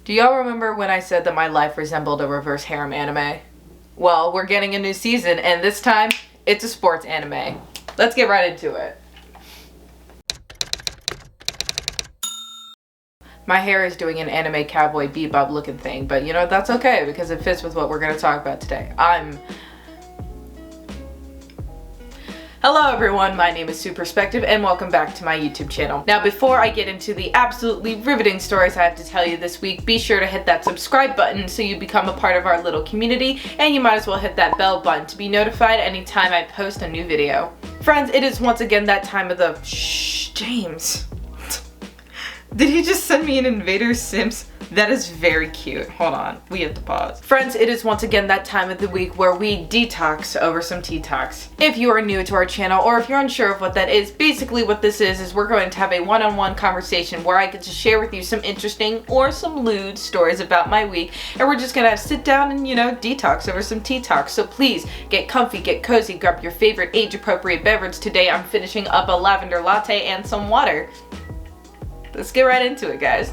Do y'all remember when I said that my life resembled a reverse harem anime? Well, we're getting a new season, and this time, it's a sports anime. Let's get right into it. My hair is doing an anime cowboy bebop looking thing, but you know, that's okay because it fits with what we're going to talk about today. Hello everyone, my name is Sue Perspective and welcome back to my YouTube channel. Now before I get into the absolutely riveting stories I have to tell you this week, be sure to hit that subscribe button so you become a part of our little community, and you might as well hit that bell button to be notified anytime I post a new video. Friends, it is once again that time of the... Shh, James. Did he just send me an Invader Sims? That is very cute. Hold on, we have to pause. Friends, it is once again that time of the week where we detox over some tea talks. If you are new to our channel or if you're unsure of what that is, basically what this is we're going to have a one-on-one conversation where I get to share with you some interesting or some lewd stories about my week, and we're just gonna sit down and, you know, detox over some tea talks. So please get comfy, get cozy, grab your favorite age-appropriate beverage. Today I'm finishing up a lavender latte and some water. Let's get right into it, guys.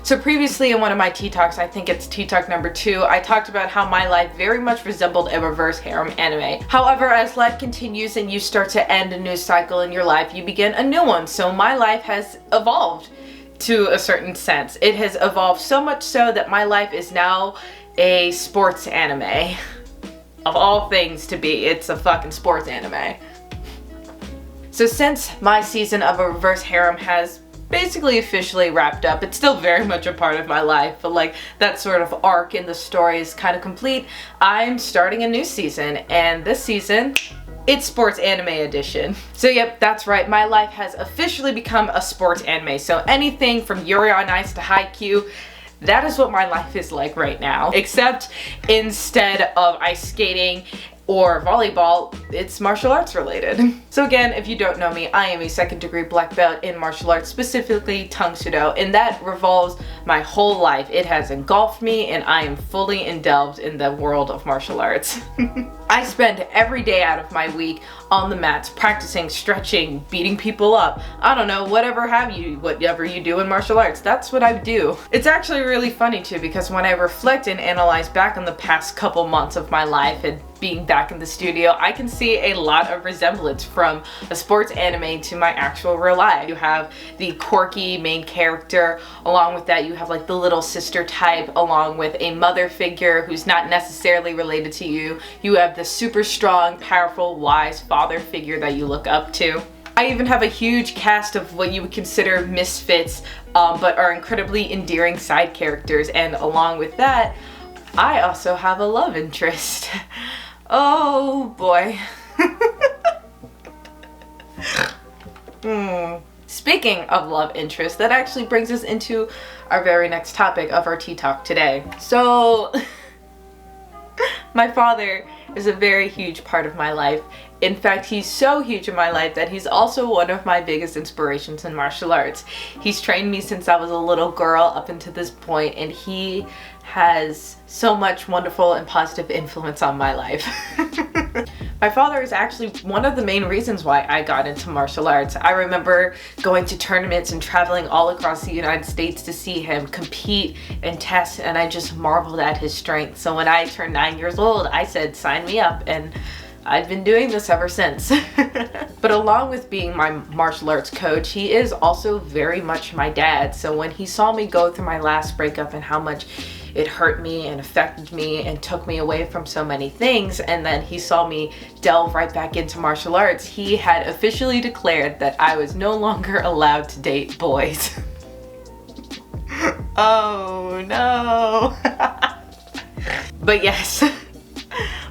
So previously in one of my tea talks, I think it's tea talk number 2, I talked about how my life very much resembled a reverse harem anime. However, as life continues and you start to end a new cycle in your life, you begin a new one. So my life has evolved to a certain sense. It has evolved so much so that my life is now a sports anime. Of all things to be, it's a fucking sports anime. So since my season of a reverse harem has basically officially wrapped up, it's still very much a part of my life, but like that sort of arc in the story is kind of complete. I'm starting a new season, and this season, it's sports anime edition. So yep, that's right, my life has officially become a sports anime. So anything from Yuri on Ice to Haikyuu, that is what my life is like right now. Except instead of ice skating or volleyball, it's martial arts related. So again, if you don't know me, I am a 2nd degree black belt in martial arts, specifically Tang Soo Do, and that revolves my whole life. It has engulfed me and I am fully indulged in the world of martial arts. I spend every day out of my week on the mats, practicing, stretching, beating people up. I don't know, whatever you do in martial arts, that's what I do. It's actually really funny too, because when I reflect and analyze back on the past couple months of my life and being back in the studio, I can see a lot of resemblance from a sports anime to my actual real life. You have the quirky main character, along with that you have like the little sister type, along with a mother figure who's not necessarily related to you. You have the super strong, powerful, wise father figure that you look up to. I even have a huge cast of what you would consider misfits, but are incredibly endearing side characters, and along with that, I also have a love interest. Oh boy. Speaking of love interest, that actually brings us into our very next topic of our tea talk today. So, my father is a very huge part of my life. In fact, he's so huge in my life that he's also one of my biggest inspirations in martial arts. He's trained me since I was a little girl up until this point, and he has so much wonderful and positive influence on my life. My father is actually one of the main reasons why I got into martial arts. I remember going to tournaments and traveling all across the United States to see him compete and test, and I just marveled at his strength. So when I turned 9 years old, I said, sign me up, and I've been doing this ever since. But along with being my martial arts coach, he is also very much my dad. So when he saw me go through my last breakup and how much it hurt me and affected me and took me away from so many things, and then he saw me delve right back into martial arts, he had officially declared that I was no longer allowed to date boys. Oh no. But yes.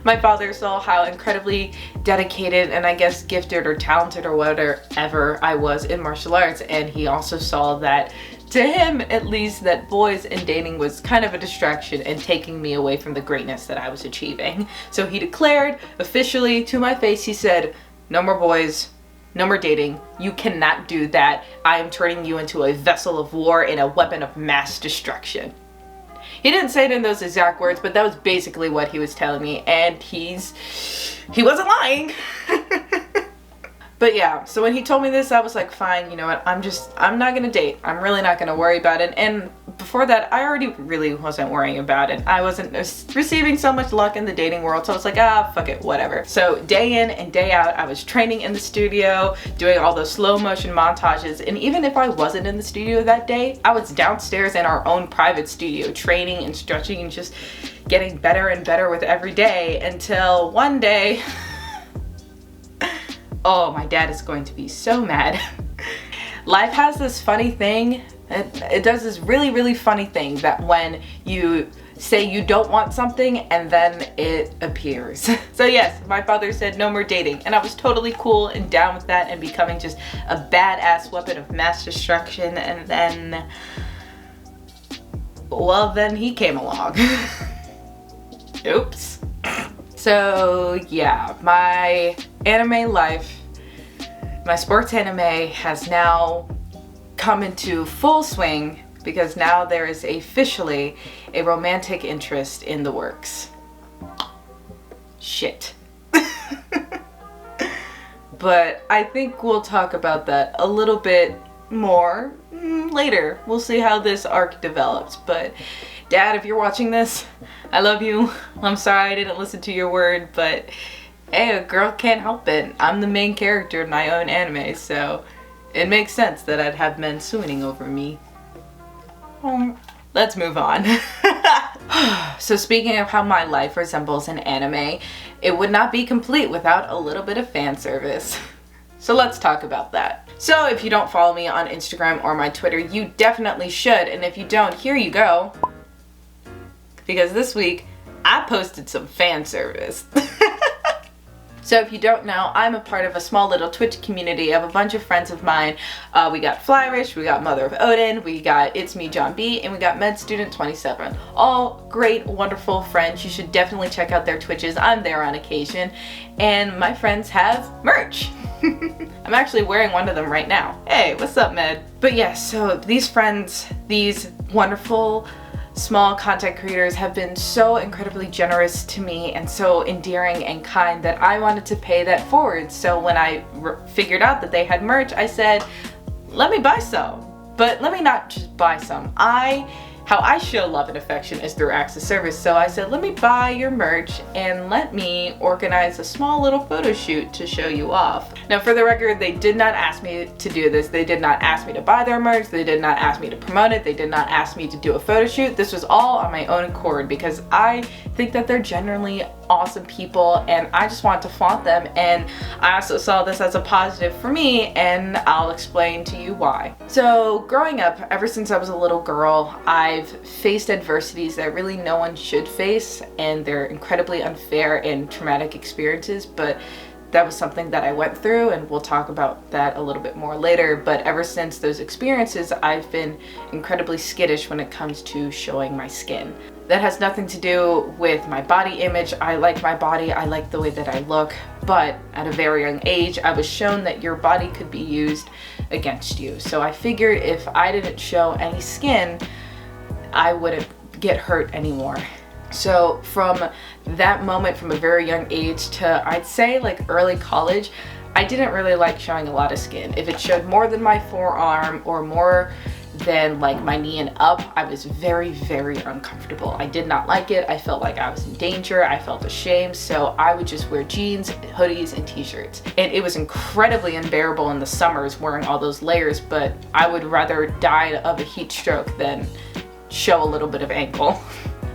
My father saw how incredibly dedicated and I guess gifted or talented or whatever I was in martial arts, and he also saw that, to him at least, that boys and dating was kind of a distraction and taking me away from the greatness that I was achieving. So he declared officially to my face, he said, no more boys, no more dating, you cannot do that. I am turning you into a vessel of war and a weapon of mass destruction. He didn't say it in those exact words, but that was basically what he was telling me, and he wasn't lying. But yeah, so when he told me this, I was like, fine, you know what, I'm not gonna date. I'm really not gonna worry about it. And before that, I already really wasn't worrying about it. I wasn't receiving so much luck in the dating world, so I was like, ah, fuck it, whatever. So day in and day out, I was training in the studio, doing all those slow motion montages, and even if I wasn't in the studio that day, I was downstairs in our own private studio, training and stretching and just getting better and better with every day, until one day, oh, my dad is going to be so mad. Life has this funny thing. It does this really, really funny thing that when you say you don't want something and then it appears. So yes, my father said no more dating, and I was totally cool and down with that and becoming just a badass weapon of mass destruction, and then, well, then he came along. Oops. So yeah, my anime life, my sports anime has now come into full swing because now there is officially a romantic interest in the works. Shit. But I think we'll talk about that a little bit more later. We'll see how this arc develops. But Dad, if you're watching this, I love you. I'm sorry I didn't listen to your word, but hey, a girl can't help it. I'm the main character in my own anime, so it makes sense that I'd have men swooning over me. Let's move on. So speaking of how my life resembles an anime, it would not be complete without a little bit of fan service. So let's talk about that. So if you don't follow me on Instagram or my Twitter, you definitely should. And if you don't, here you go. Because this week, I posted some fan service. So if you don't know, I'm a part of a small little Twitch community of a bunch of friends of mine. We got Flyrish, we got Mother of Odin, we got ItsMeJonB, and we got MedStudent27. All great, wonderful friends. You should definitely check out their Twitches. I'm there on occasion. And my friends have merch. I'm actually wearing one of them right now. Hey, what's up, Med? But yes, so these friends, these wonderful small content creators have been so incredibly generous to me and so endearing and kind that I wanted to pay that forward. So when I figured out that they had merch, I said, let me buy some. But let me not just buy some. How I show love and affection is through acts of service. So I said, let me buy your merch and let me organize a small little photo shoot to show you off. Now for the record, they did not ask me to do this. They did not ask me to buy their merch. They did not ask me to promote it. They did not ask me to do a photo shoot. This was all on my own accord because I think that they're generally awesome people and I just want to flaunt them, and I also saw this as a positive for me, and I'll explain to you why. So growing up, ever since I was a little girl, I've faced adversities that really no one should face, and they're incredibly unfair and traumatic experiences, but that was something that I went through, and we'll talk about that a little bit more later. But ever since those experiences, I've been incredibly skittish when it comes to showing my skin. That has nothing to do with my body image. I like my body, I like the way that I look, but at a very young age, I was shown that your body could be used against you. So I figured if I didn't show any skin, I wouldn't get hurt anymore. So from that moment, from a very young age to I'd say like early college, I didn't really like showing a lot of skin. If it showed more than my forearm or more than like my knee and up, I was very, very uncomfortable. I did not like it. I felt like I was in danger. I felt ashamed. So I would just wear jeans, hoodies, and t-shirts. And it was incredibly unbearable in the summers wearing all those layers, but I would rather die of a heat stroke than show a little bit of ankle.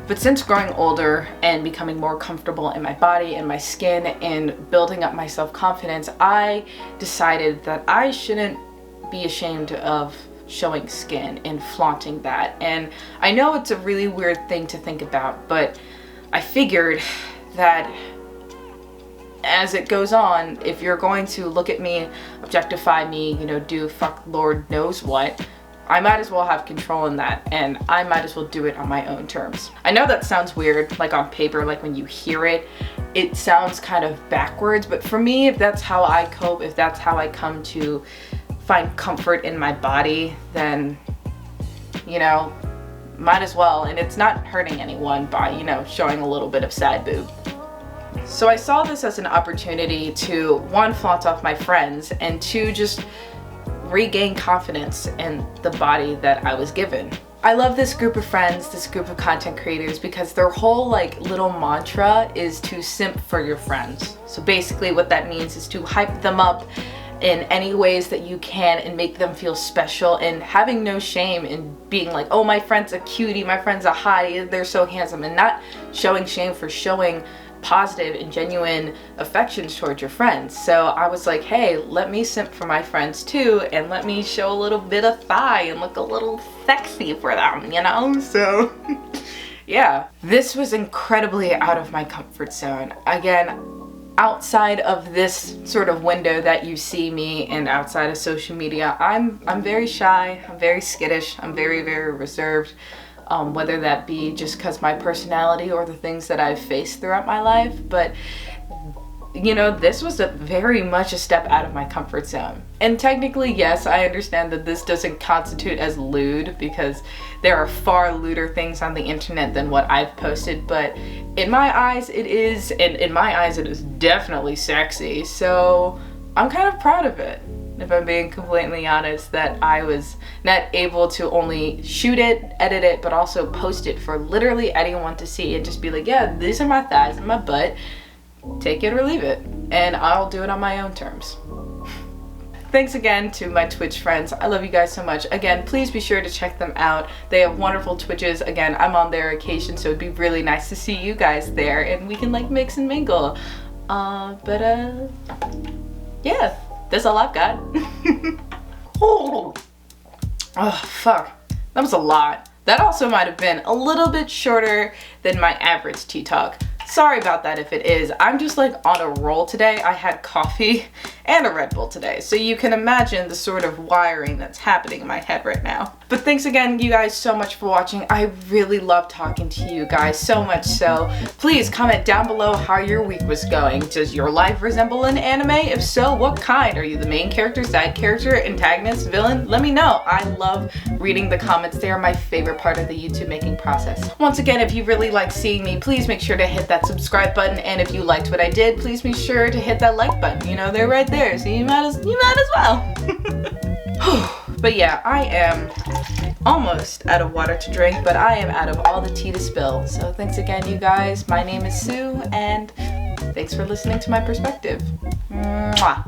But since growing older and becoming more comfortable in my body and my skin and building up my self-confidence, I decided that I shouldn't be ashamed of showing skin and flaunting that. And I know it's a really weird thing to think about, but I figured that as it goes on, if you're going to look at me, objectify me, you know, do fuck Lord knows what, I might as well have control in that, and I might as well do it on my own terms. I know that sounds weird, like on paper, like when you hear it, it sounds kind of backwards, but for me, if that's how I cope, if that's how I come to find comfort in my body, then, you know, might as well. And it's not hurting anyone by, you know, showing a little bit of side boob. So I saw this as an opportunity to, one, flaunt off my friends, and two, just regain confidence in the body that I was given. I love this group of friends, this group of content creators, because their whole like little mantra is to simp for your friends. So basically what that means is to hype them up in any ways that you can and make them feel special, and having no shame in being like, oh, my friend's a cutie, my friend's a hottie, they're so handsome, and not showing shame for showing positive and genuine affections towards your friends. So I was like, hey, let me simp for my friends too, and let me show a little bit of thigh and look a little sexy for them, you know? So yeah, this was incredibly out of my comfort zone. Again, outside of this sort of window that you see me and outside of social media, I'm very shy, I'm very skittish, I'm very, very reserved. Whether that be just because my personality or the things that I've faced throughout my life. But you know, this was very much a step out of my comfort zone. And technically, yes, I understand that this doesn't constitute as lewd, because there are far lewder things on the internet than what I've posted, but in my eyes it is, and in my eyes it is definitely sexy. So I'm kind of proud of it, if I'm being completely honest, that I was not able to only shoot it, edit it, but also post it for literally anyone to see and just be like, yeah, these are my thighs and my butt, take it or leave it, and I'll do it on my own terms. Thanks again to my Twitch friends. I love you guys so much. Again, please be sure to check them out. They have wonderful Twitches. Again, I'm on their occasion, so it'd be really nice to see you guys there and we can like mix and mingle. Yeah, that's all I've got. Oh, fuck. That was a lot. That also might have been a little bit shorter than my average tea talk. Sorry about that if it is. I'm just like on a roll today. I had coffee and a Red Bull today, so you can imagine the sort of wiring that's happening in my head right now. But thanks again, you guys, so much for watching. I really love talking to you guys, so much so. Please comment down below how your week was going. Does your life resemble an anime? If so, what kind? Are you the main character, side character, antagonist, villain? Let me know. I love reading the comments. They are my favorite part of the YouTube making process. Once again, if you really like seeing me, please make sure to hit that subscribe button, and if you liked what I did, please be sure to hit that like button. You know, they're right there, so you might as well. But yeah, I am almost out of water to drink, but I am out of all the tea to spill. So thanks again, you guys. My name is Sue, and thanks for listening to my perspective. Mwah.